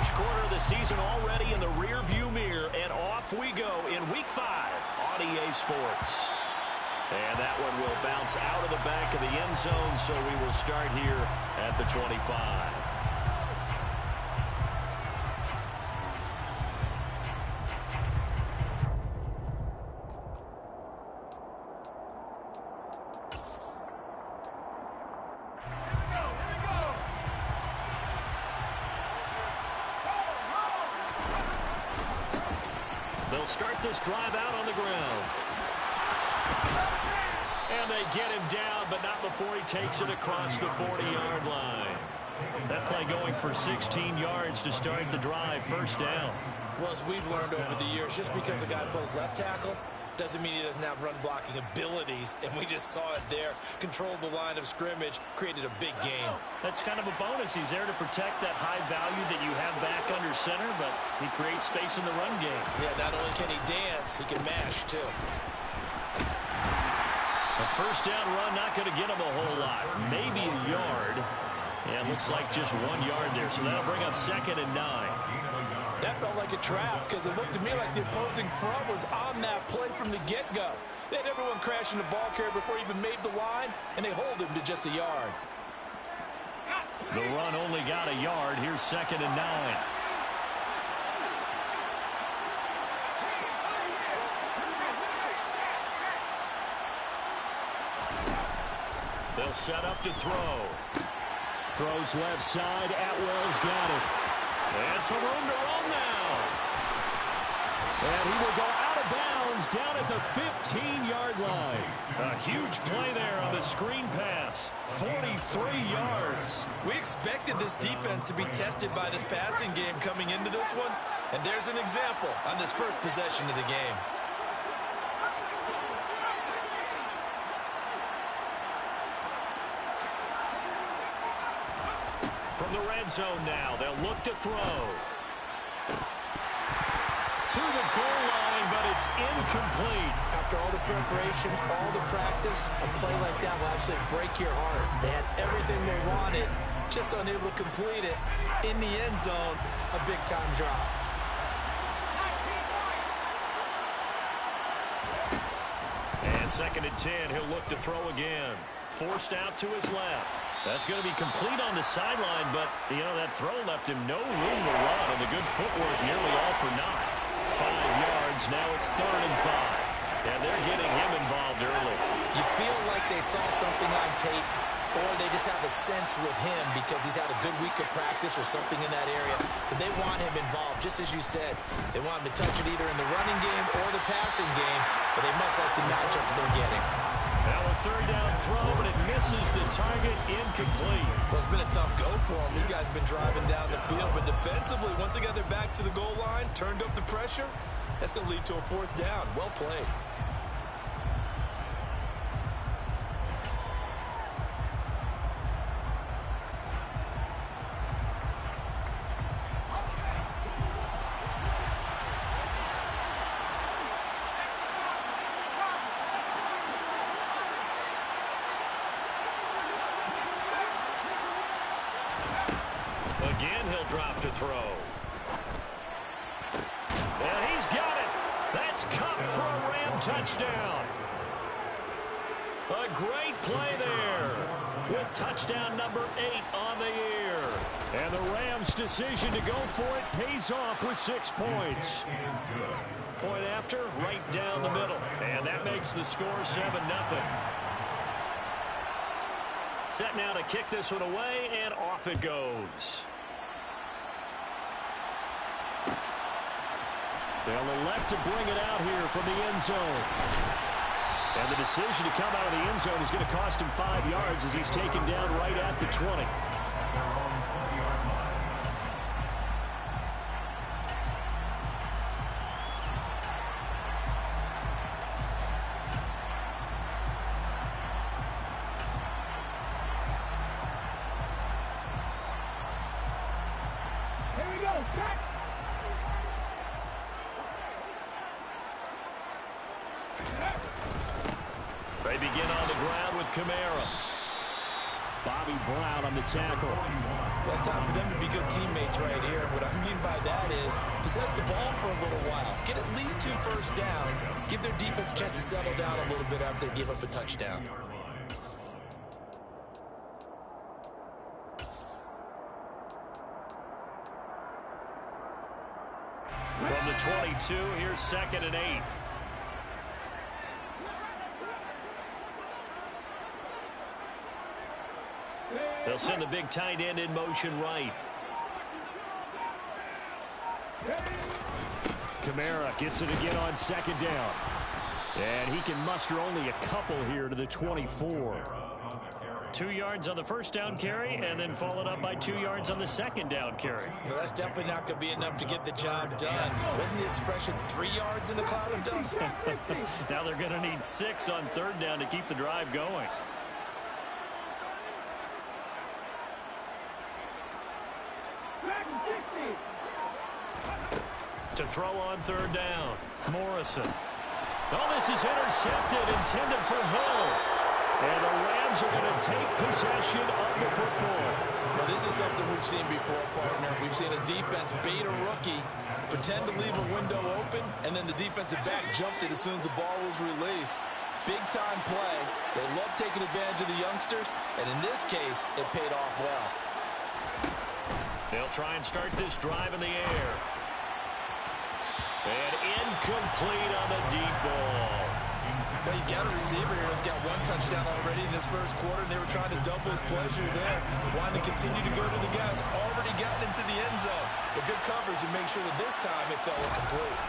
First quarter of the season already in the rearview mirror, and off we go in Week 5 on EA Sports. And that one will bounce out of the back of the end zone, so we will start here at the 25. They'll start this drive out on the ground. And they get him down, but not before he takes it across the 40-yard line. That play going for 16 yards to start the drive, first down. Well, as we've learned over the years, just because a guy plays left tackle doesn't mean he doesn't have run-blocking abilities, and we just saw it there. Controlled the line of scrimmage, created a big game. That's kind of a bonus. He's there to protect that high value that you have back under center, but he creates space in the run game. Yeah, not only can he dance, he can mash, too. A first down run, not going to get him a whole lot. Maybe a yard. Yeah, looks like just 1 yard there, so that'll bring up 2nd and 9. That felt like a trap because it looked to me like the opposing front was on that play from the get-go. They had everyone crashing the ball carrier before he even made the line, and they hold him to just a yard. The run only got a yard. Here's 2nd and 9. They'll set up to throw. Throws left side. Atwell's got it. And some room to run now. And he will go out of bounds down at the 15-yard line. A huge play there on the screen pass. 43 yards. We expected this defense to be tested by this passing game coming into this one. And there's an example on this first possession of the game. From the red zone now, they'll look to throw. To the goal line, but it's incomplete. After all the preparation, all the practice, a play like that will absolutely break your heart. They had everything they wanted, just unable to complete it. In the end zone, a big-time drop. And 2nd and 10, he'll look to throw again. Forced out to his left. That's going to be complete on the sideline, but, you know, that throw left him no room to run, and the good footwork nearly all for naught. 5 yards, now it's 3rd and 5. And they're getting him involved early. You feel like they saw something on tape, or they just have a sense with him because he's had a good week of practice or something in that area. But they want him involved, just as you said. They want him to touch it either in the running game or the passing game, but they must like the matchups they're getting. Now a 3rd down throw, but it misses the target, incomplete. Well, it's been a tough go for them. These guys have been driving down the field, but defensively, once they got their backs to the goal line, turned up the pressure, that's going to lead to a 4th down. Well played. Again, he'll drop to throw. And he's got it. That's Cup for a Ram touchdown. A great play there with touchdown number 8 on the year. And the Rams' decision to go for it pays off with 6 points. Point after, right down the middle. And that makes the score 7-0. Set now to kick this one away, and off it goes. They'll elect to bring it out here from the end zone. And the decision to come out of the end zone is going to cost him 5 yards as he's taken down right at the 20. They begin on the ground with Kamara. Bobby Brown on the tackle. Well, it's time for them to be good teammates right here. What I mean by that is possess the ball for a little while. Get at least 2 first downs. Give their defense a chance to settle down a little bit after they give up a touchdown. From the 22, here's 2nd and 8. They'll send the big tight end in motion right. Kamara gets it again on 2nd down. And he can muster only a couple here to the 24. 2 yards on the first down carry, and then followed up by 2 yards on the 2nd down carry. Well, that's definitely not going to be enough to get the job done. Wasn't the expression 3 yards in a cloud of dust? Now they're going to need 6 on 3rd down to keep the drive going. To throw on 3rd down. Morrison. Oh, this is intercepted, intended for Hill. And the Rams are going to take possession of the football. Well, this is something we've seen before, partner. We've seen a defense bait a rookie, pretend to leave a window open, and then the defensive back jumped it as soon as the ball was released. Big-time play. They love taking advantage of the youngsters, and in this case, it paid off well. They'll try and start this drive in the air. And incomplete on the deep ball. Well, you got a receiver here who's got 1 touchdown already in this first quarter, and they were trying to double his pleasure there. Wanting to continue to go to the guys. Already gotten into the end zone. But good coverage to make sure that this time it fell incomplete.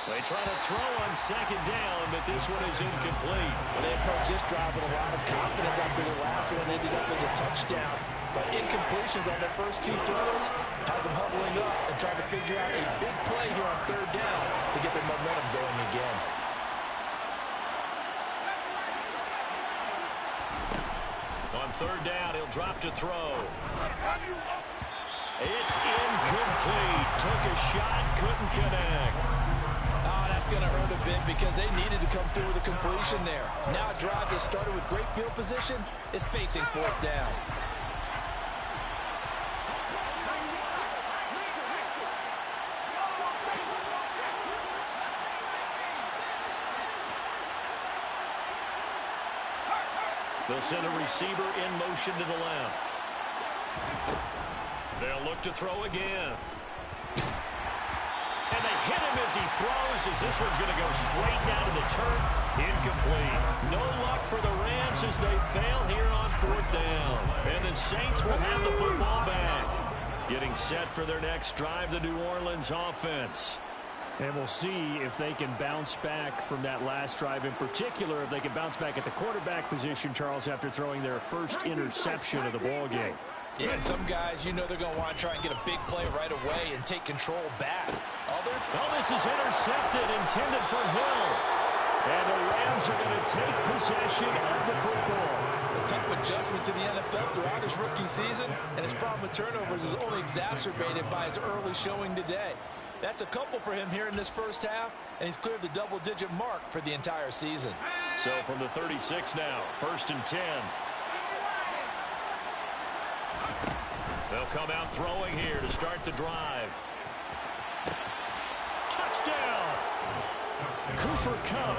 They try to throw on 2nd down, but this one is incomplete. They approached this drive with a lot of confidence after the last one ended up as a touchdown. But incompletions on their first 2 throws has them huddling up and trying to figure out a big play here on 3rd down to get their momentum going again. On 3rd down, he'll drop to throw. It's incomplete. Took a shot, couldn't connect. Oh, that's going to hurt a bit because they needed to come through with a completion there. Now a drive that started with great field position is facing 4th down. They'll send a receiver in motion to the left. They'll look to throw again. And they hit him as he throws, as this one's going to go straight down to the turf. Incomplete. No luck for the Rams as they fail here on 4th down. And the Saints will have the football back. Getting set for their next drive, the New Orleans offense. And we'll see if they can bounce back from that last drive. In particular, if they can bounce back at the quarterback position, Charles, after throwing their first interception of the ball game. Yeah, and some guys, you know they're going to want to try and get a big play right away and take control back. Others, oh, this is intercepted, intended for Hill. And the Rams are going to take possession of the football. A tough adjustment to the NFL throughout his rookie season, and his problem with turnovers is only exacerbated by his early showing today. That's a couple for him here in this first half, and he's cleared the double-digit mark for the entire season. So from the 36 now, 1st and 10. They'll come out throwing here to start the drive. Touchdown! Cooper Kupp.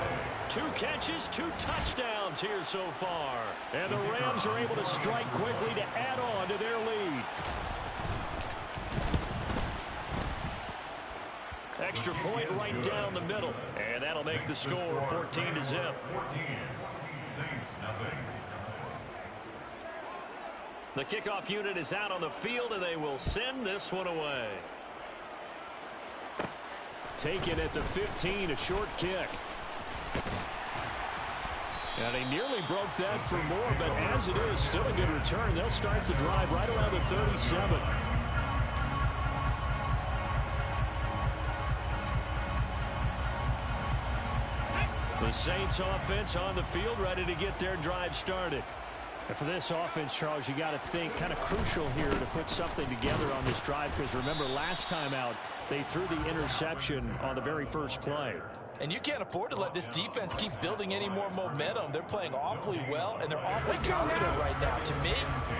2 catches, 2 touchdowns here so far. And the Rams are able to strike quickly to add on to their lead. Extra point right down the middle. And that'll make the score 14-0. 14, Saints nothing. The kickoff unit is out on the field, and they will send this one away. Taken at the 15, a short kick. And he nearly broke that for more, but as it is, still a good return. They'll start the drive right around the 37. The Saints offense on the field, ready to get their drive started. And for this offense, Charles, you got to think kind of crucial here to put something together on this drive, because remember last time out they threw the interception on the very first play. And you can't afford to let this defense keep building any more momentum. They're playing awfully well, and they're awfully confident right now. To me,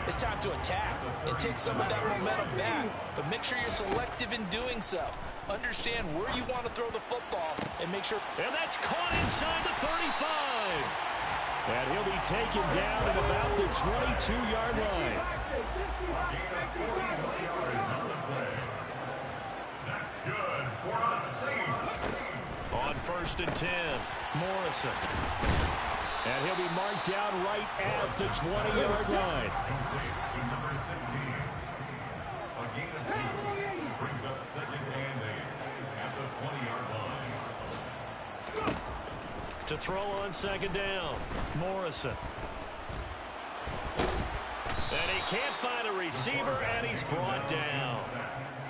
it's time to attack and take some of that momentum back, but make sure you're selective in doing so. Understand where you want to throw the football and make sure. And that's caught inside the 35. And he'll be taken down at about the 22-yard line. That's good for a Saints. On 1st and 10, Morrison. And he'll be marked down right at the 20-yard line. To number 16. A gain of 2 brings up 2nd and 8 at the 20-yard line. To throw on 2nd down, Morrison. And he can't find a receiver, and he's brought down.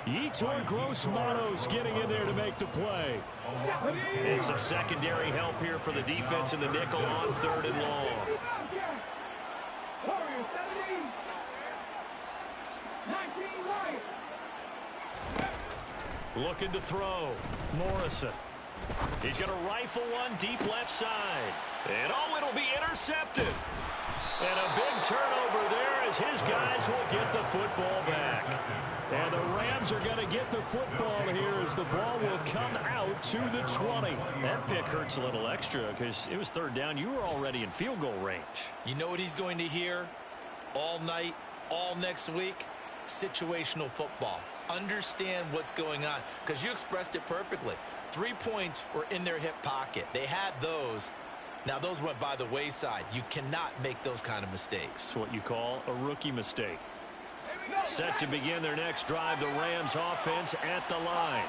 Yetur Gross-Matos getting in there to make the play. And some secondary help here for the defense in the nickel on 3rd and long. Looking to throw. Morrison. He's going to rifle one deep left side. And oh, it'll be intercepted. And a big turnover there as his guys will get the football back. And the Rams are going to get the football here as the ball will come out to the 20. That pick hurts a little extra because it was 3rd down. You were already in field goal range. You know what he's going to hear all night, all next week? Situational football. Understand what's going on, because you expressed it perfectly. 3 points were in their hip pocket. They had those. Now, those went by the wayside. You cannot make those kind of mistakes. It's what you call a rookie mistake. Set to begin their next drive, the Rams offense at the line.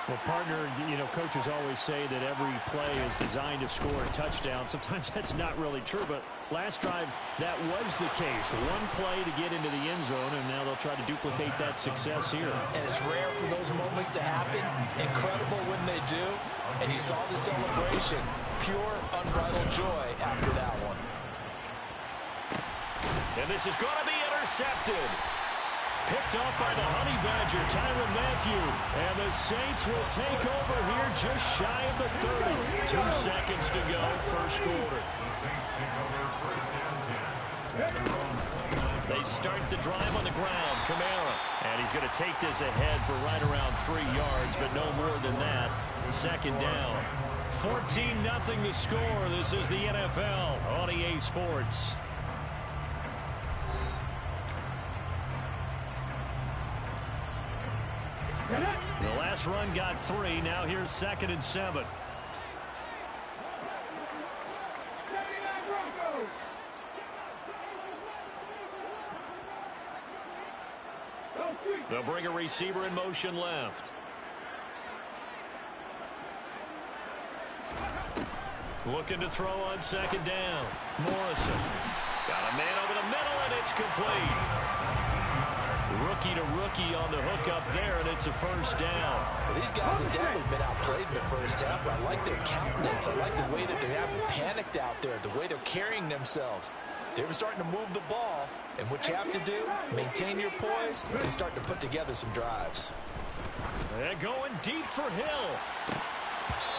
Well, partner, you know, coaches always say that every play is designed to score a touchdown. Sometimes that's not really true, but last drive, that was the case. One play to get into the end zone, and now they'll try to duplicate that success here. And it's rare for those moments to happen. Incredible when they do. And you saw the celebration. Pure, unbridled joy after that one. And this is going to be intercepted. Picked off by the Honey Badger, Tyrann Mathieu. And the Saints will take over here just shy of the 30. 2 seconds to go, first quarter. The Saints take over 1st and 10. They start the drive on the ground. Kamara. And he's going to take this ahead for right around 3 yards, but no more than that. 2nd down. 14-0 the score. This is the NFL on EA Sports. The last run got 3. Now here's 2nd and 7. They'll bring a receiver in motion left. Looking to throw on 2nd down. Morrison. Got a man over the middle, and it's complete. Rookie to rookie on the hook up there, and it's a 1st down. Well, these guys have definitely been outplayed in the first half, but I like their countenance. I like the way that they haven't panicked out there, the way they're carrying themselves. They were starting to move the ball, and what you have to do, maintain your poise and start to put together some drives. And going deep for Hill.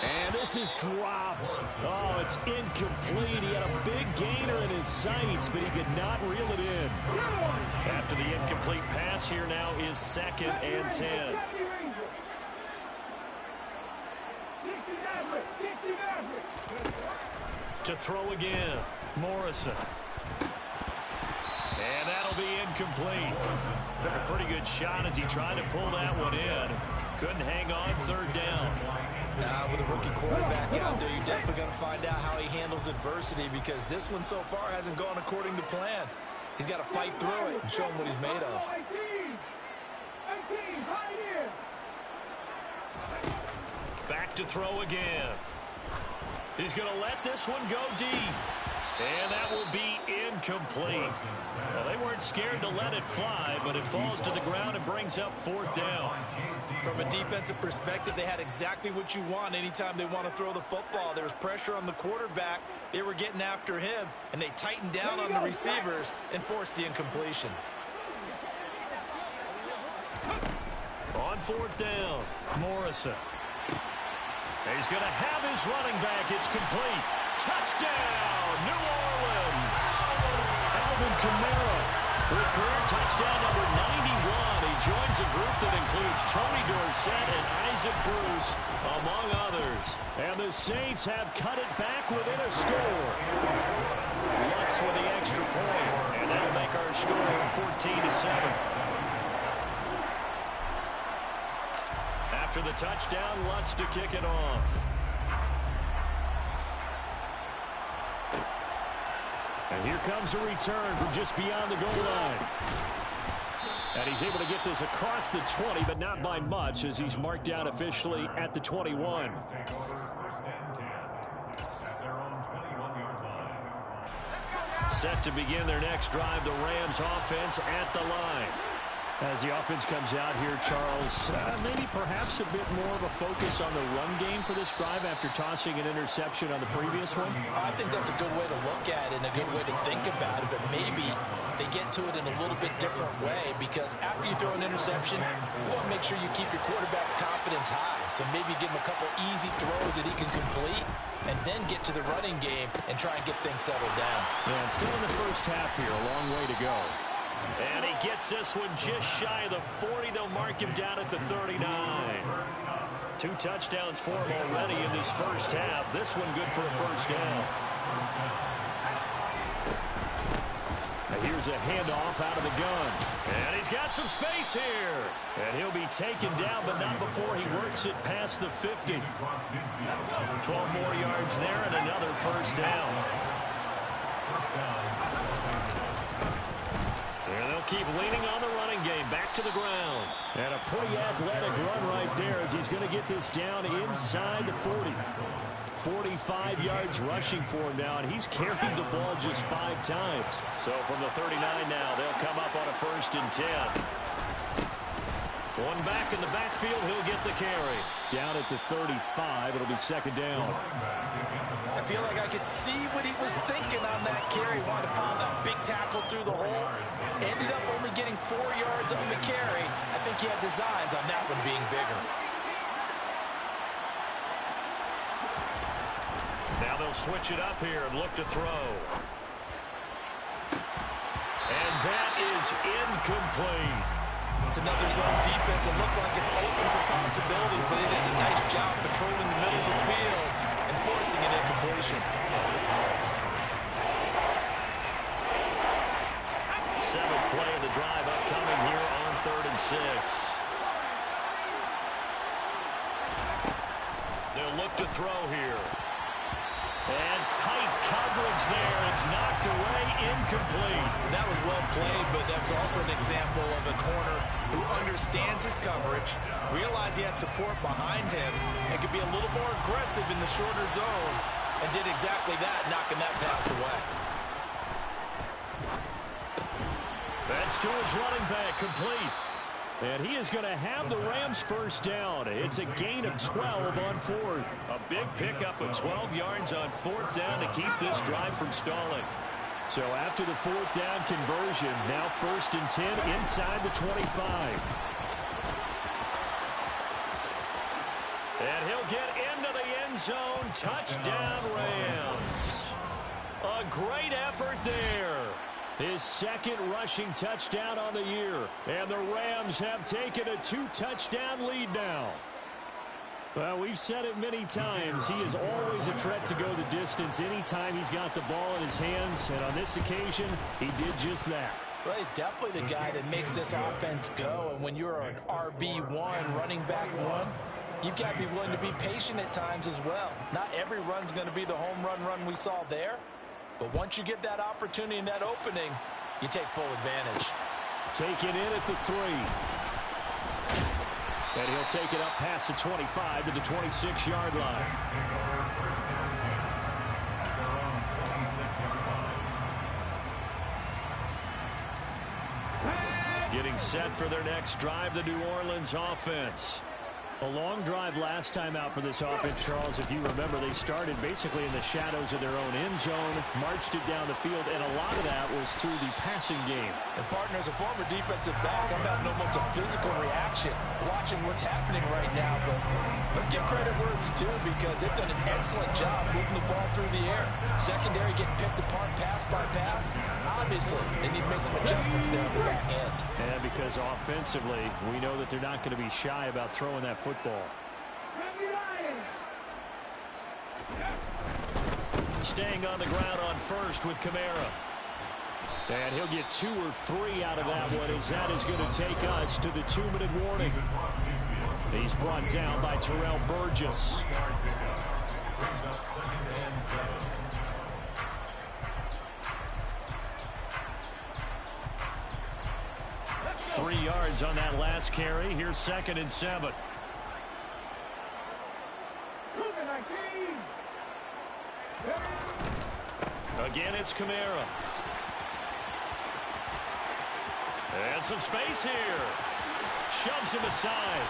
And this is dropped. Oh, it's incomplete. He had a big gainer in his sights, but he could not reel it in. After the incomplete pass, here now is 2nd and 10. To throw again, Morrison. And that'll be incomplete. Took a pretty good shot as he tried to pull that one in. Couldn't hang on, 3rd down. With a rookie quarterback out there, you're definitely going to find out how he handles adversity, because this one so far hasn't gone according to plan. He's got to fight through it and show him what he's made of. Back to throw again. He's going to let this one go deep. And that will be incomplete. Well, they weren't scared to let it fly, but it falls to the ground and brings up 4th down. From a defensive perspective, they had exactly what you want anytime they want to throw the football. There was pressure on the quarterback. They were getting after him, and they tightened down on the receivers and forced the incompletion. On 4th down, Morrison. He's going to have his running back. It's complete. Touchdown, New Orleans. Alvin Kamara with career touchdown number 91. He joins a group that includes Tony Dorsett and Isaac Bruce, among others. And the Saints have cut it back within a score. Lutz with the extra point. And that'll make our score 14-7. After the touchdown, Lutz to kick it off. And here comes a return from just beyond the goal line. And he's able to get this across the 20, but not by much, as he's marked down officially at the 21. Set to begin their next drive, the Rams offense at the line. As the offense comes out here, Charles, maybe perhaps a bit more of a focus on the run game for this drive after tossing an interception on the previous one? I think that's a good way to look at it and a good way to think about it, but maybe they get to it in a little bit different way, because after you throw an interception, you want to make sure you keep your quarterback's confidence high. So maybe give him a couple easy throws that he can complete, and then get to the running game and try and get things settled down. Yeah, and still in the first half here, a long way to go. And he gets this one just shy of the 40. They'll mark him down at the 39. 2 touchdowns for him already in this first half. This one good for a first down. And here's a handoff out of the gun. And he's got some space here. And he'll be taken down, but not before he works it past the 50. 12 more yards there and another first down. And they'll keep leaning on the running game. Back to the ground. And a pretty athletic run right there, as he's going to get this down inside the 40. 45 yards rushing for him now, and he's carried the ball just 5 times. So from the 39 now, they'll come up on a 1st and 10. One back in the backfield, he'll get the carry. Down at the 35, it'll be 2nd down. I feel like I could see what he was thinking on that carry. Wanted to pound that big tackle through the hole. Ended up only getting 4 yards on the carry. I think he had designs on that one being bigger. Now they'll switch it up here and look to throw. And that is incomplete. It's another zone defense. It looks like it's open for possibilities, but they did a nice job patrolling the middle of the field and forcing an incompletion. 7th play of the drive upcoming here on 3rd and 6. They'll look to throw here. And tight coverage there. It's knocked away, incomplete. That was well played, but that's also an example of a corner who understands his coverage, realized he had support behind him, and could be a little more aggressive in the shorter zone, and did exactly that, knocking that pass away. That's to his running back, complete. And he is going to have the Rams first down. It's a gain of 12 on 4th. A big pickup of 12 yards on 4th down to keep this drive from stalling. So after the 4th down conversion, now 1st and 10 inside the 25. And he'll get into the end zone. Touchdown, Rams. A great effort there. His 2nd rushing touchdown on the year. And the Rams have taken a 2-touchdown lead now. Well, we've said it many times. He is always a threat to go the distance anytime he's got the ball in his hands. And on this occasion, he did just that. Well, he's definitely the guy that makes this offense go. And when you're an RB1, running back 1, you've got to be willing to be patient at times as well. Not every run's going to be the home run we saw there. But once you get that opportunity and that opening, you take full advantage. Taken in at the 3. And he'll take it up past the 25 to the 26-yard line. Getting set for their next drive, the New Orleans offense. A long drive last time out for this offense, Charles. If you remember, they started basically in the shadows of their own end zone, marched it down the field, and a lot of that was through the passing game. And partner, as a former defensive back, I'm having almost a physical reaction watching what's happening right now. But let's give credit where it's due, because they've done an excellent job moving the ball through the air. Secondary getting picked apart pass by pass. Obviously, they need to make some adjustments there on the back end. And because offensively, we know that they're not going to be shy about throwing that football. Staying on the ground on first with Kamara. And he'll get 2 or 3 out of that one, as that is going to take us to the 2-minute warning. He's brought down by Terrell Burgess. Brings up 2nd and 7. Three yards on that last carry. Here's 2nd and 7. Again, it's Kamara. And some space here. Shoves him aside.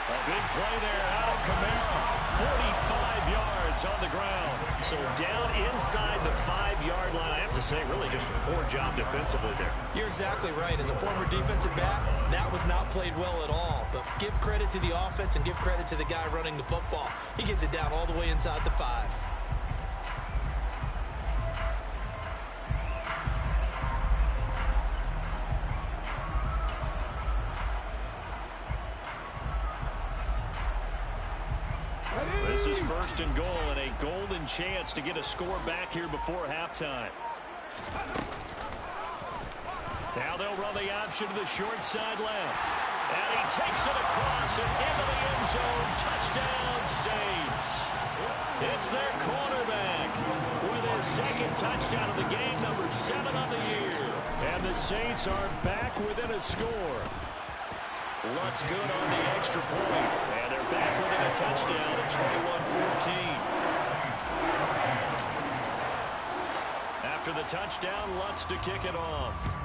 A big play there out of Kamara. 45 yards on the ground. So down inside the 5-yard line. I have to say, really just a poor job defensively there. You're exactly right. As a former defensive back, that was not played well at all. But give credit to the offense and give credit to the guy running the football. He gets it down all the way inside the 5. This is 1st and goal, and a golden chance to get a score back here before halftime. Now they'll run the option to the short side left. And he takes it across and into the end zone. Touchdown, Saints. It's their quarterback with his 2nd touchdown of the game, number 7 on the year. And the Saints are back within a score. Lutz good on the extra point. And they're back within a touchdown at 21-14. After the touchdown, Lutz to kick it off.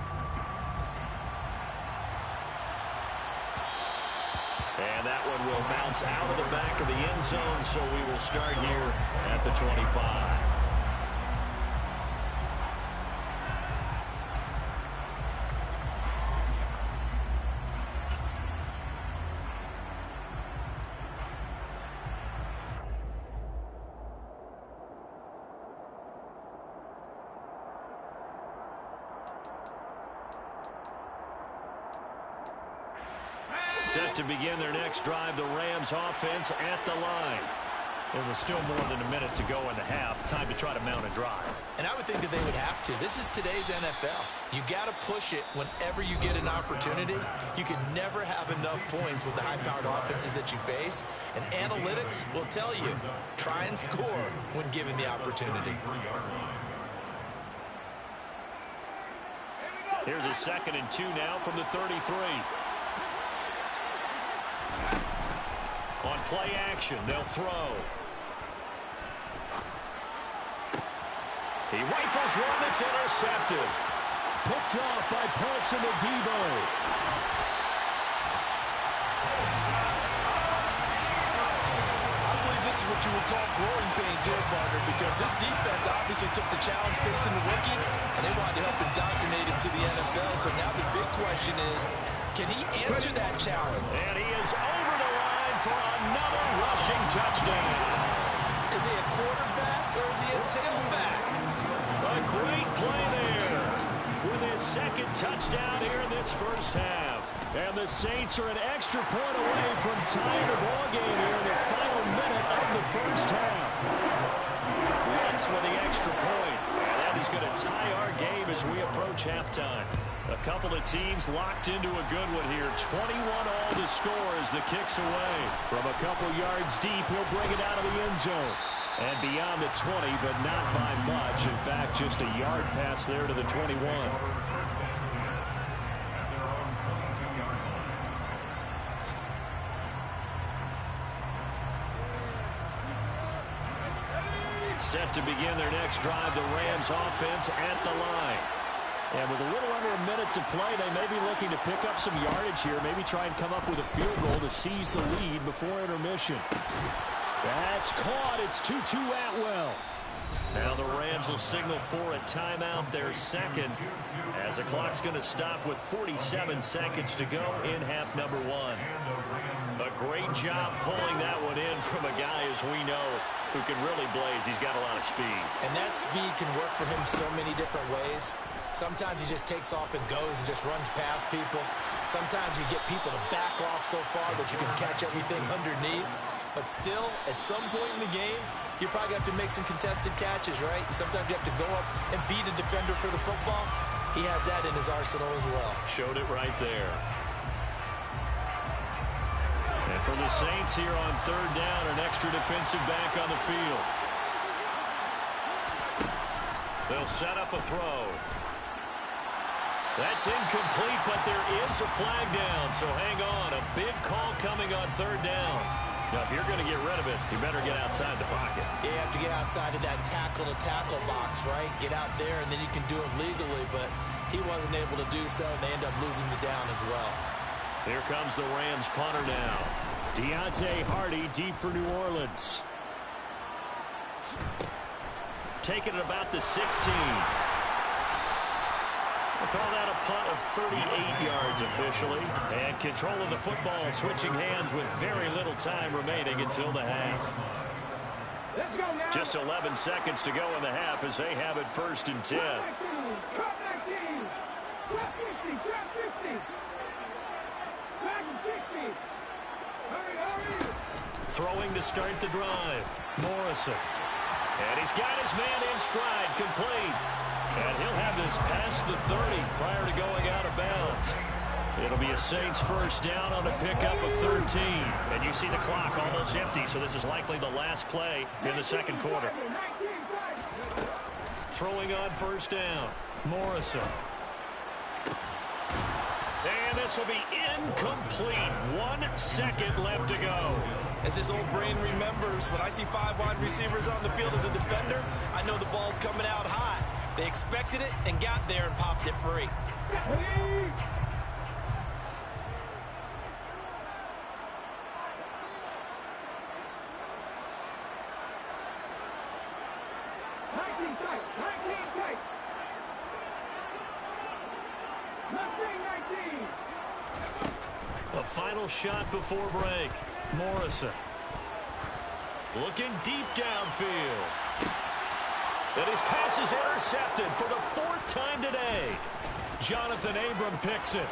And that one will bounce out of the back of the end zone, so we will start here at the 25. Set to begin their next drive, the Rams offense at the line. There was still more than a minute to go in the half. Time to try to mount a drive. And I would think that they would have to. This is today's NFL. You got to push it whenever you get an opportunity. You can never have enough points with the high-powered offenses that you face. And analytics will tell you, try and score when given the opportunity. Here's a 2nd and 2 now from the 33. On play action, they'll throw. He rifles one that's intercepted. Picked off by Paulson Adebo. I believe this is what you would call growing pains here, partner, because this defense obviously took the challenge facing the rookie, and they wanted to help indoctrinate him to the NFL. So now the big question is, can he answer that challenge? And he is over the line for another rushing touchdown. Is he a quarterback or is he a tailback? A great play there with his 2nd touchdown here in this first half. And the Saints are an extra point away from tying the ball game here in the final minute of the first half. Lutz with the extra point. And that is going to tie our game as we approach halftime. A couple of teams locked into a good one here. 21 all to score as the kick's away. From a couple yards deep, he'll bring it out of the end zone. And beyond the 20, but not by much. In fact, just a yard pass there to the 21. Set to begin their next drive, the Rams offense at the line. And with a little under a minute to play. They may be looking to pick up some yardage here, maybe try and come up with a field goal to seize the lead before intermission. That's caught. It's 2-2 Atwell. Now the Rams will signal for a timeout, their second, as the clock's going to stop with 47 seconds to go in half number one. A great job pulling that one in from a guy, as we know, who can really blaze. He's got a lot of speed. And that speed can work for him so many different ways. Sometimes he just takes off and goes and just runs past people. Sometimes you get people to back off so far that you can catch everything underneath. But still, at some point in the game, you're probably going to have to make some contested catches, right? Sometimes you have to go up and beat a defender for the football. He has that in his arsenal as well. Showed it right there. And for the Saints here on third down, an extra defensive back on the field. They'll set up a throw. That's incomplete, but there is a flag down, so hang on. A big call coming on third down. Now, if you're going to get rid of it, you better get outside the pocket. You have to get outside of that tackle-to-tackle box, right? Get out there, and then you can do it legally, but he wasn't able to do so, and they end up losing the down as well. Here comes the Rams punter now. Deontay Hardy deep for New Orleans. Taking it about the 16. We'll call that a punt of 38 yards officially. And control of the football switching hands with very little time remaining until the half. Just 11 seconds to go in the half as they have it first and 10. Throwing to start the drive. Morrison. And he's got his man in stride, complete. And he'll have this past the 30 prior to going out of bounds. It'll be a Saints first down on a pickup of 13. And you see the clock almost empty, so this is likely the last play in the second quarter. Throwing on first down. Morrison. And this will be incomplete. 1 second left to go. As his old brain remembers, when I see 5 wide receivers on the field as a defender, I know the ball's coming out high. They expected it and got there and popped it free. A final shot before break. Morrison. Looking deep downfield. And his pass is intercepted for the 4th time today. Jonathan Abram picks it.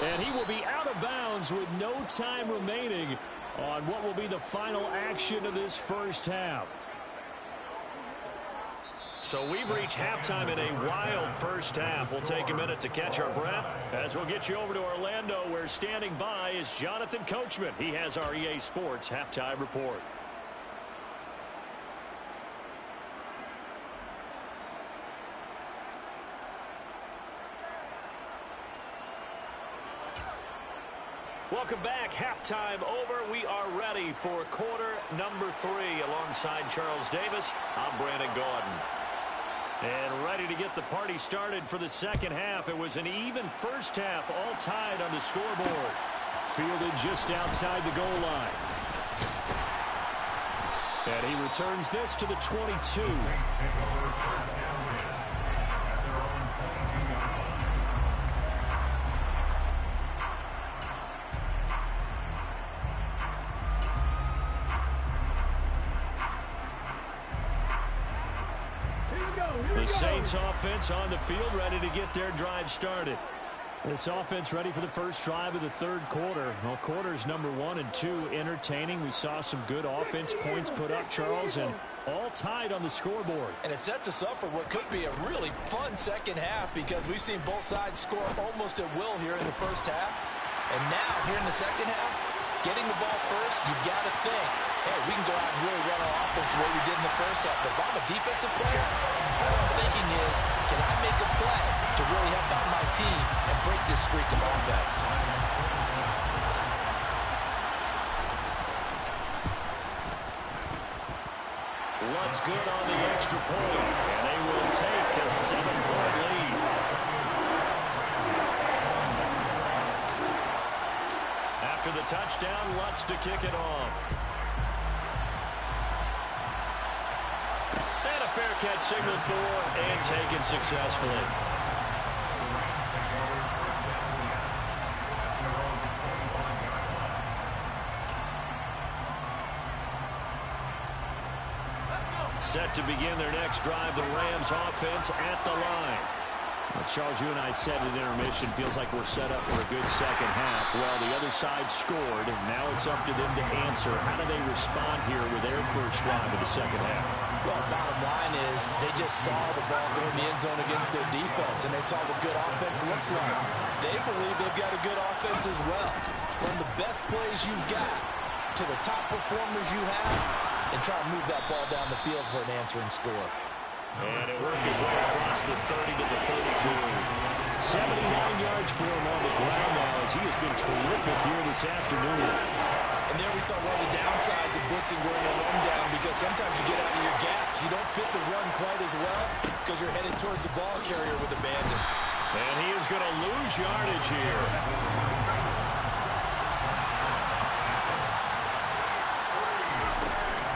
And he will be out of bounds with no time remaining on what will be the final action of this first half. So we've reached halftime in a wild first half. We'll take a minute to catch our breath as we'll get you over to Orlando, where standing by is Jonathan Coachman. He has our EA Sports halftime report. Welcome back. Halftime over. We are ready for quarter number 3 alongside Charles Davis. I'm Brandon Gaudin. And ready to get the party started for the second half. It was an even first half, all tied on the scoreboard. Fielded just outside the goal line. And he returns this to the 22. The Saints offense on the field, ready to get their drive started. This offense ready for the first drive of the third quarter. Well, quarters number 1 and 2 entertaining. We saw some good offense points put up, Charles, and all tied on the scoreboard. And it sets us up for what could be a really fun second half, because we've seen both sides score almost at will here in the first half. And now, here in the second half, getting the ball first, you've got to think, hey, we can go out and really run our offense the way we did in the first half. But if I'm a defensive player, all I'm thinking is, can I make a play to really help out my team and break this streak of offense? What's good on the extra point, and they will take a 7-point lead. After the touchdown, Lutz to kick it off. And a fair catch signaled for and taken successfully. Set to begin their next drive, the Rams offense at the line. Well, Charles, you and I said at intermission, feels like we're set up for a good second half. Well, the other side scored, and now it's up to them to answer. How do they respond here with their first drive of the second half? Well, bottom line is they just saw the ball go in the end zone against their defense, and they saw what good offense looks like. They believe they've got a good offense as well. Run the best plays you've got to the top performers you have, and try to move that ball down the field for an answering score. And it worked his way across the 30 to the 32. 79 yards for him on the ground now as he has been terrific here this afternoon. And there we saw one of the downsides of blitzing during a rundown, because sometimes you get out of your gaps. You don't fit the run quite as well because you're headed towards the ball carrier with abandon. And he is going to lose yardage here.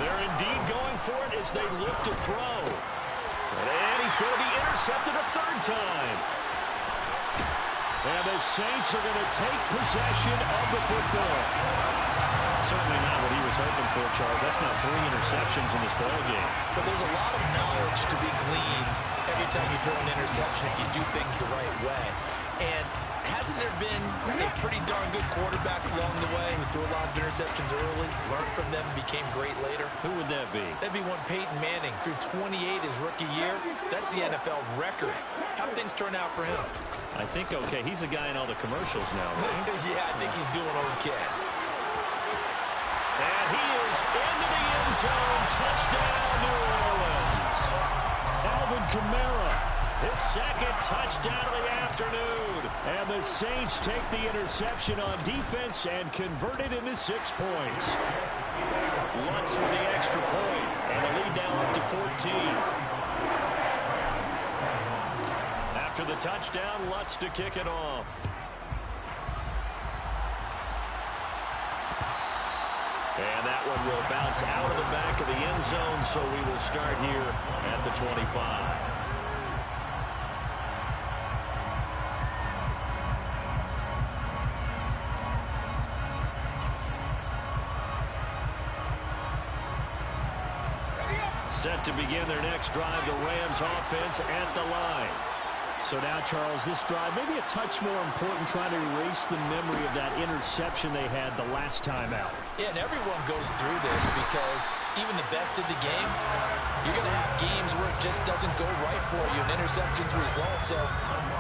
They're indeed going for it as they look to throw. And he's going to be intercepted a third time. And the Saints are going to take possession of the football. Certainly not what he was hoping for, Charles. That's now 3 interceptions in this ball game. But there's a lot of knowledge to be gleaned every time you throw an interception if you do things the right way. And hasn't there been a pretty darn good quarterback along the way who threw a lot of interceptions early, learned from them, and became great later? Who would that be? That'd be one Peyton Manning. Threw 28 his rookie year. That's the NFL record. How'd things turn out for him? I think okay. He's the guy in all the commercials now, right? Yeah, I think he's doing okay. And he is into the end zone. Touchdown, New Orleans. Alvin Kamara, his second touchdown of the afternoon. And the Saints take the interception on defense and convert it into 6 points. Lutz with the extra point, and the lead now up to 14. After the touchdown, Lutz to kick it off. And that one will bounce out of the back of the end zone, so we will start here at the 25. Set to begin their next drive, the Rams offense at the line. So now, Charles, this drive maybe a touch more important, trying to erase the memory of that interception they had the last time out. Yeah, and everyone goes through this because even the best of the game, you're going to have games where it just doesn't go right for you, and interceptions result. So,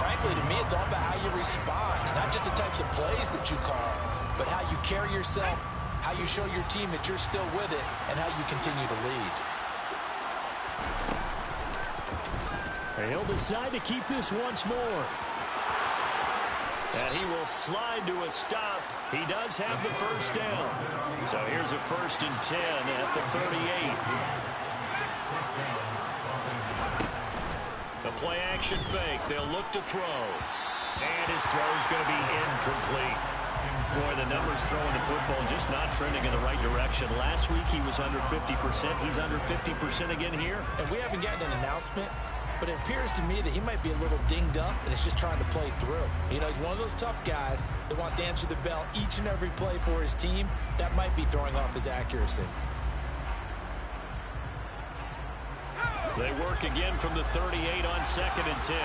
frankly, to me, it's all about how you respond, not just the types of plays that you call, but how you carry yourself, how you show your team that you're still with it, and how you continue to lead. And he'll decide to keep this once more. And he will slide to a stop. He does have the first down. So here's a 1st and 10 at the 38. The play action fake. They'll look to throw. And his throw is going to be incomplete. Boy, the numbers throwing the football just not trending in the right direction. Last week he was under 50%. He's under 50% again here. And we haven't gotten an announcement, but it appears to me that he might be a little dinged up and is just trying to play through. You know, he's one of those tough guys that wants to answer the bell each and every play for his team. That might be throwing off his accuracy. They work again from the 38 on 2nd and 10.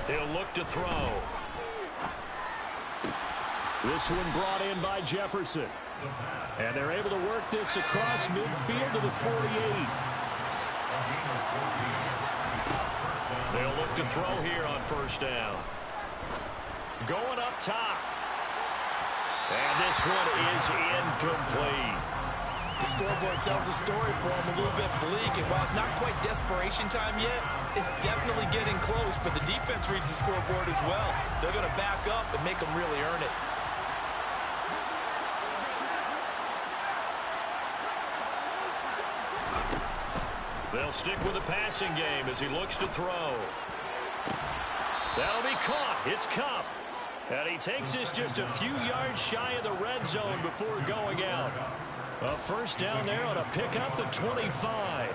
He'll look to throw. This one brought in by Jefferson. And they're able to work this across midfield to the 48. They'll look to throw here on 1st down. Going up top. And this one is incomplete. The scoreboard tells a story for him, a little bit bleak, and while it's not quite desperation time yet, it's definitely getting close, but the defense reads the scoreboard as well. They're going to back up and make them really earn it. They'll stick with the passing game as he looks to throw. That'll be caught. It's Kupp. And he takes this just a few yards shy of the red zone before going out. A first down there on a pickup to 25.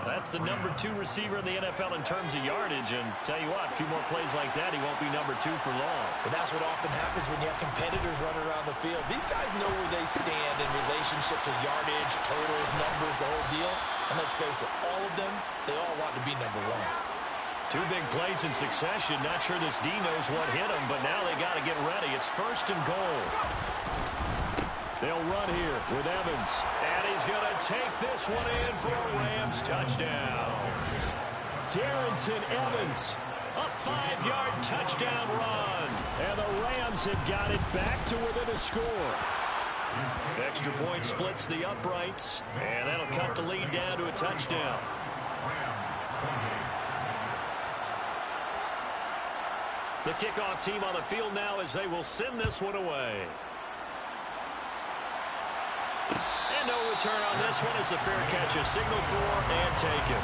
That's the number 2 receiver in the NFL in terms of yardage. And tell you what, a few more plays like that, he won't be number 2 for long. But that's what often happens when you have competitors running around the field. These guys know where they stand in relationship to yardage, totals, numbers, the whole deal. And let's face it, all of them, they all want to be number 1. 2 big plays in succession. Not sure this D knows what hit him, but now they got to get ready. It's first and goal. They'll run here with Evans. And he's going to take this one in for a Rams touchdown. Darrington Evans, a 5-yard touchdown run. And the Rams have got it back to within a score. Extra point splits the uprights, and that'll cut the lead down to a touchdown. The kickoff team on the field now as they will send this one away. And no return on this one as the fair catch is signaled for and taken.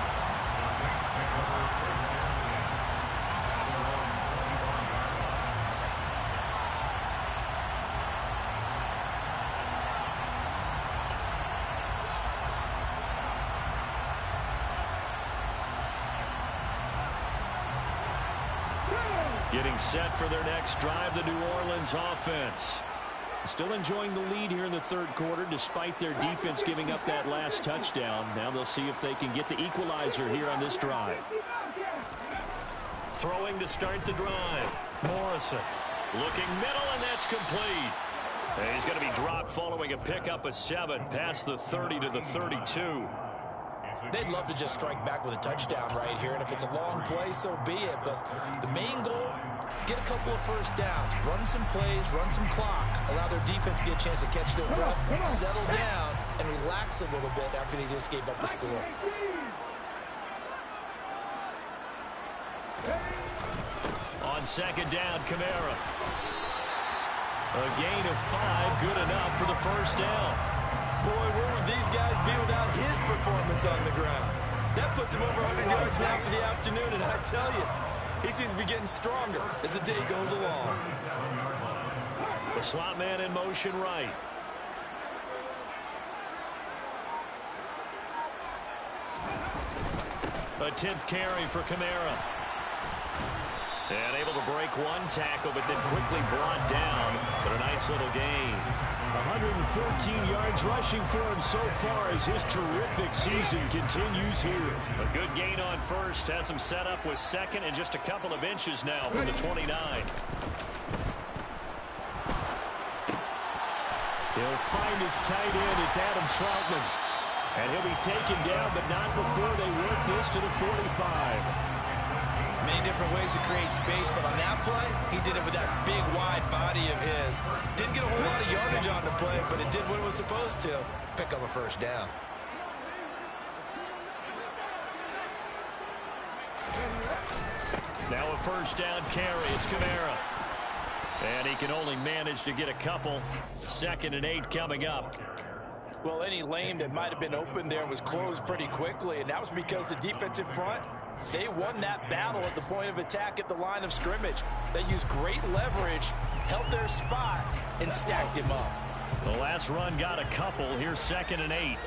Getting set for their next drive, the New Orleans offense. Still enjoying the lead here in the third quarter despite their defense giving up that last touchdown. Now they'll see if they can get the equalizer here on this drive. Throwing to start the drive. Morrison looking middle, and that's complete. And he's going to be dropped following a pickup of 7 past the 30 to the 32. They'd love to just strike back with a touchdown right here, and if it's a long play, so be it. But the main goal, get a couple of first downs, run some plays, run some clock, allow their defense to get a chance to catch their breath, settle down, and relax a little bit after they just gave up the score. On second down, Kamara. A gain of 5, good enough for the first down. Boy, where would these guys be without his performance on the ground? That puts him over 100 yards now for the afternoon, and I tell you, he seems to be getting stronger as the day goes along. The slot man in motion right. A 10th carry for Kamara. And able to break one tackle, but then quickly brought down. But a nice little gain. 114 yards rushing for him so far as his terrific season continues here. A good gain on first. Has him set up with second and just a couple of inches now from the 29. He'll find his tight end. It's Adam Troutman. And he'll be taken down, but not before they work this to the 45. Many different ways to create space, but on that play, he did it with that big, wide body of his. Didn't get a whole lot of yardage on the play, but it did what it was supposed to. Pick up a first down. Now a first down carry. It's Kamara. And he can only manage to get a couple. 2nd and 8 coming up. Well, any lane that might have been open there was closed pretty quickly, and that was because the defensive front, they won that battle at the point of attack at the line of scrimmage. They used great leverage, held their spot, and stacked him up. The last run got a couple. Here's 2nd and 8.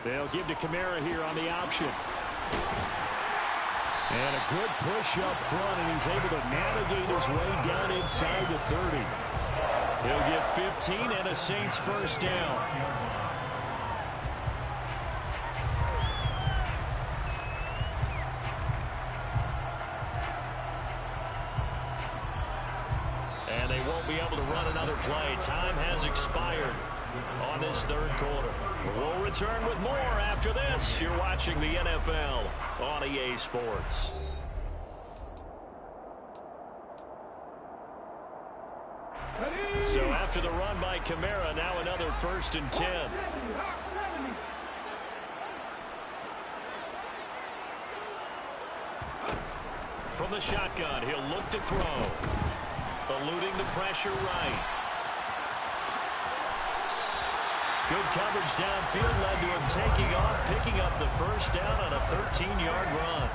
They'll give to Kamara here on the option. And a good push up front, and he's able to navigate his way down inside the 30. He'll get 15 and a Saints first down. And they won't be able to run another play. Time has expired on this third quarter. We'll return with more after this. You're watching the NFL on EA Sports. So after the run by Kamara, now another 1st and 10. From the shotgun, he'll look to throw. Eluding the pressure right. Good coverage downfield led to him taking off, picking up the first down on a 13-yard run.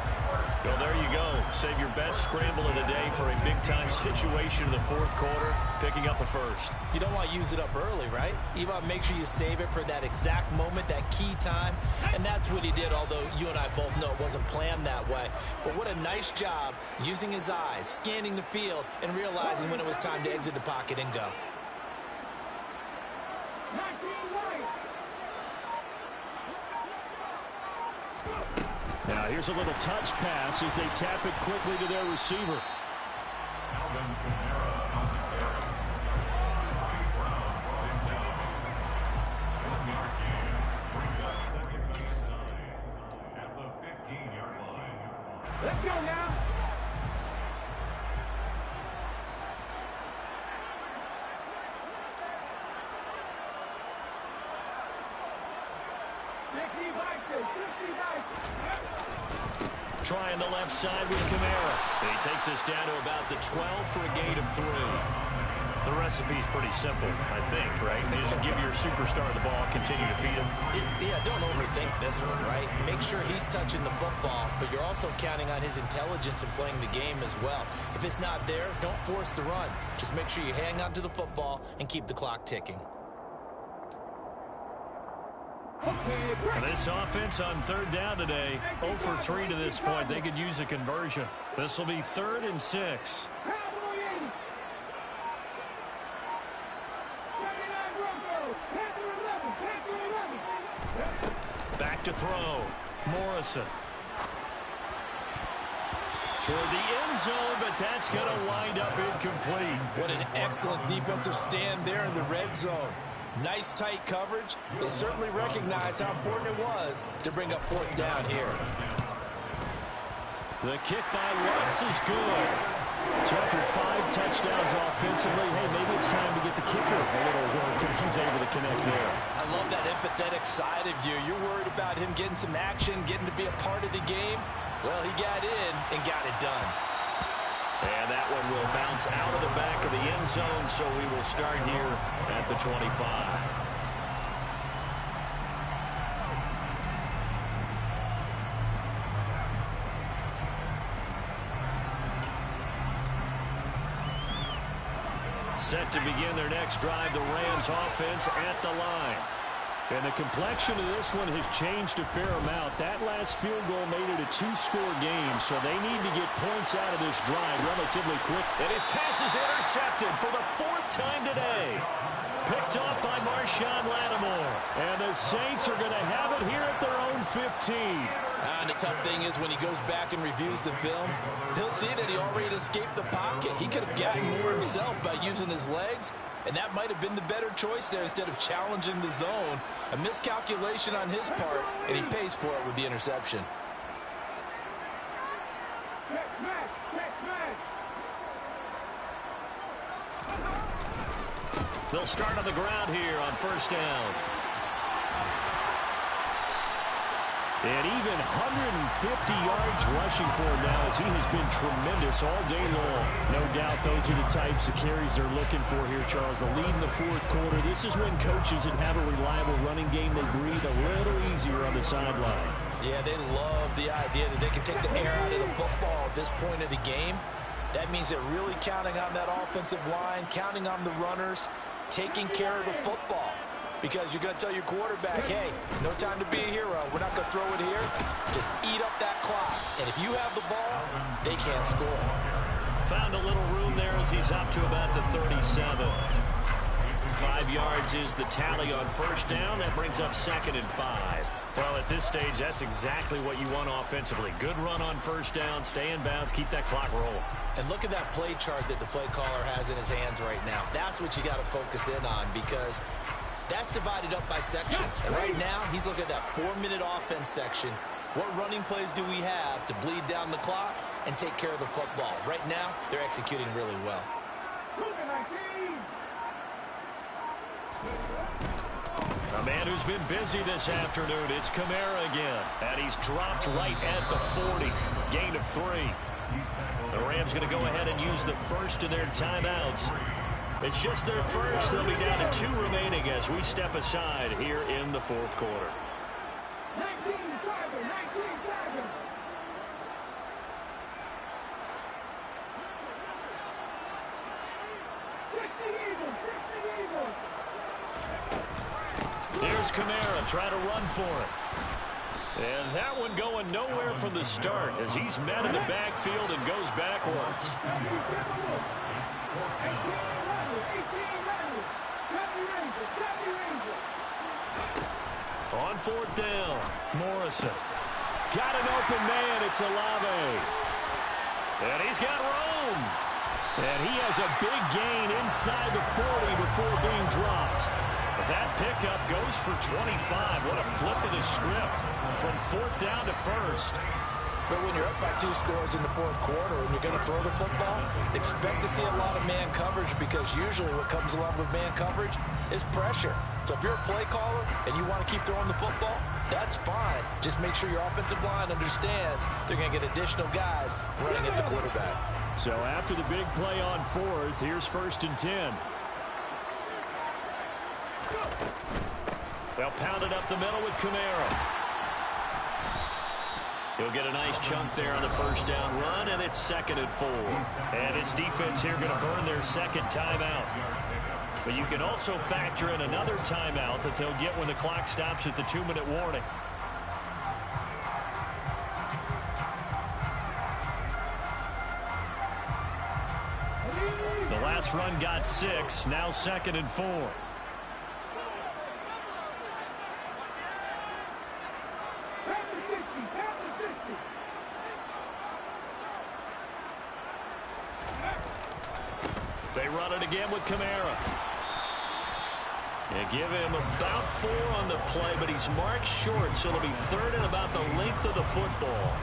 So there you go. Save your best scramble of the day for a big-time situation in the fourth quarter, picking up the first. You don't want to use it up early, right? You want to make sure you save it for that exact moment, that key time. And that's what he did, although you and I both know it wasn't planned that way. But what a nice job using his eyes, scanning the field, and realizing when it was time to exit the pocket and go. Now here's a little touch pass as they tap it quickly to their receiver. Alvin Kamara on the carry. Bobby Brown brought him down. 1-yard gain brings up second and 9 at the 15-yard line. Let's go now. Trying the left side with Kamara. And he takes us down to about the 12 for a gain of 3. The recipe's pretty simple, I think, right? Just give your superstar the ball, continue to feed him. Yeah, don't overthink this one, right? Make sure he's touching the football, but you're also counting on his intelligence in playing the game as well. If it's not there, don't force the run. Just make sure you hang on to the football and keep the clock ticking. And this offense on third down today, 0 for 3 to this point. They could use a conversion. This will be 3rd and 6. Back to throw. Morrison. Toward the end zone, but that's going to wind up incomplete. What an excellent defensive stand there in the red zone. Nice tight coverage. They certainly recognized how important it was to bring up 4th down here. The kick by Watts is good. So after 5 touchdowns offensively, hey, maybe it's time to get the kicker a little work, and he's able to connect there. I love that empathetic side of you. You're worried about him getting some action, getting to be a part of the game. Well, he got in and got it done. And that one will bounce out of the back of the end zone, so we will start here at the 25. Set to begin their next drive, the Rams offense at the line. And the complexion of this one has changed a fair amount. That last field goal made it a 2-score game, so they need to get points out of this drive relatively quick. And his pass is intercepted for the 4th time today. Picked off by Marshawn Lattimore. And the Saints are going to have it here at their own 15. And the tough thing is when he goes back and reviews the film, he'll see that he already escaped the pocket. He could have gotten more himself by using his legs, and that might have been the better choice there instead of challenging the zone. A miscalculation on his part, and he pays for it with the interception. They'll start on the ground here on 1st down. And even 150 yards rushing for him now, as he has been tremendous all day long. No doubt those are the types of carries they're looking for here, Charles. The lead in the 4th quarter. This is when coaches that have a reliable running game, they breathe a little easier on the sideline. Yeah, they love the idea that they can take the air out of the football at this point of the game. That means they're really counting on that offensive line, counting on the runners, taking care of the football. Because you're going to tell your quarterback, hey, no time to be a hero. We're not going to throw it here. Just eat up that clock. And if you have the ball, they can't score. Found a little room there as he's up to about the 37. 5 yards is the tally on 1st down. That brings up 2nd and 5. Well, at this stage, that's exactly what you want offensively. Good run on 1st down, stay in bounds, keep that clock rolling. And look at that play chart that the play caller has in his hands right now. That's what you got to focus in on, because that's divided up by sections. And right now, he's looking at that 4-minute offense section. What running plays do we have to bleed down the clock and take care of the football? Right now, they're executing really well. A man who's been busy this afternoon, it's Kamara again. And he's dropped right at the 40. Gain of 3. The Rams going to go ahead and use the first of their timeouts. It's just their first. They'll be down to 2 remaining as we step aside here in the fourth quarter. 19 Tiger, 19 Tiger. Here's Kamara trying to run for it. And that one going nowhere from the start as he's met in the backfield and goes backwards. On fourth down, Morrison. Got an open man, it's Olave. And he's got Rome. And he has a big gain inside the 40 before being dropped. That pickup goes for 25. What a flip of the script from fourth down to first. But when you're up by 2 scores in the fourth quarter and you're going to throw the football, expect to see a lot of man coverage because usually what comes along with man coverage is pressure. So if you're a play caller and you want to keep throwing the football, that's fine. Just make sure your offensive line understands they're going to get additional guys running at the quarterback. So after the big play on fourth, here's 1st and 10. They'll pound it up the middle with Kamara. He'll get a nice chunk there on the first down run, and it's 2nd and 4. And his defense here going to burn their second timeout. But you can also factor in another timeout that they'll get when the clock stops at the 2-minute warning. The last run got 6, now 2nd and 4. They run it again with Kamara. They give him about 4 on the play, but he's marked short, so it'll be 3rd and about the length of the football.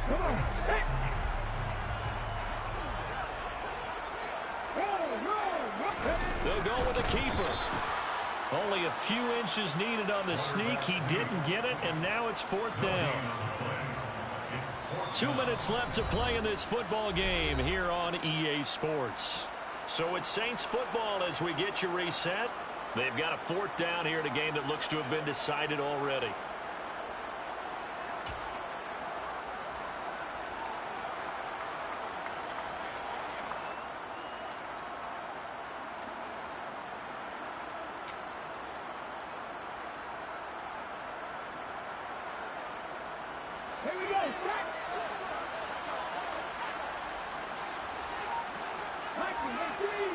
Come on. Hey. They'll go with the keeper. Only a few inches needed on the sneak. He didn't get it, and now it's 4th down. 2 minutes left to play in this football game here on EA Sports. So it's Saints football as we get you reset. They've got a 4th down here in a game that looks to have been decided already. Here we go. Back. Mikey, let's see.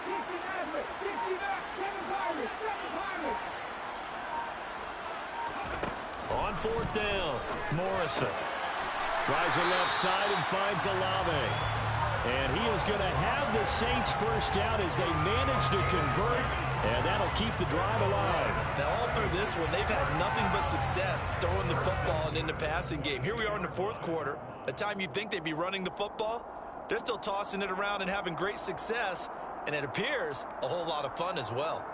60 Nazareth. 60 back. 7 Pirates. 7 Pirates. On 4th down, Morrison. Tries the left side and finds Olave. And he is going to have the Saints first down as they manage to convert, and that'll keep the drive alive. Now, all through this one, they've had nothing but success throwing the football and in the passing game. Here we are in the fourth quarter. The time you'd think they'd be running the football, they're still tossing it around and having great success, and it appears a whole lot of fun as well.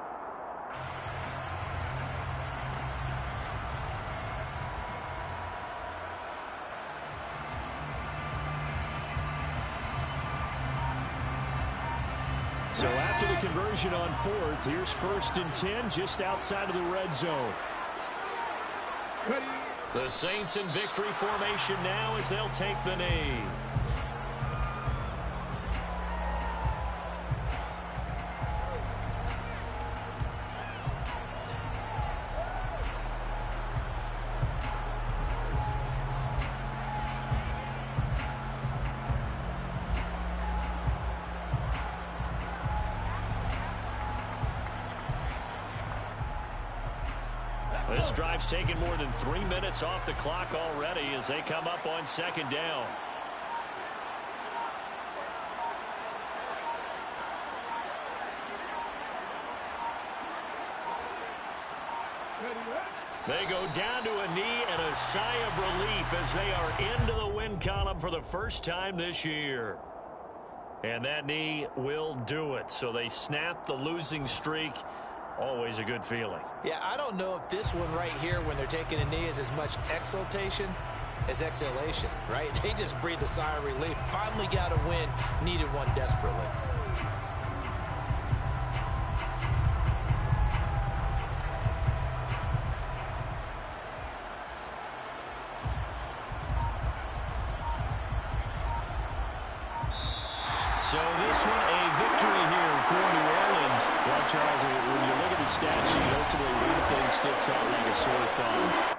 So after the conversion on 4th, here's 1st and 10 just outside of the red zone. The Saints in victory formation now as they'll take the knee. This drive's taken more than 3 minutes off the clock already as they come up on 2nd down. They go down to a knee and a sigh of relief as they are into the win column for the first time this year. And that knee will do it. So they snap the losing streak Always a good feeling. Yeah, I don't know if this one right here when they're taking a knee is as much exultation as exhalation, right? They just breathe a sigh of relief. Finally got a win, needed one desperately. So this one, a victory here for New Orleans. Well, Charles, when you look at the stat sheet, ultimately one thing sticks out like a sore thumb.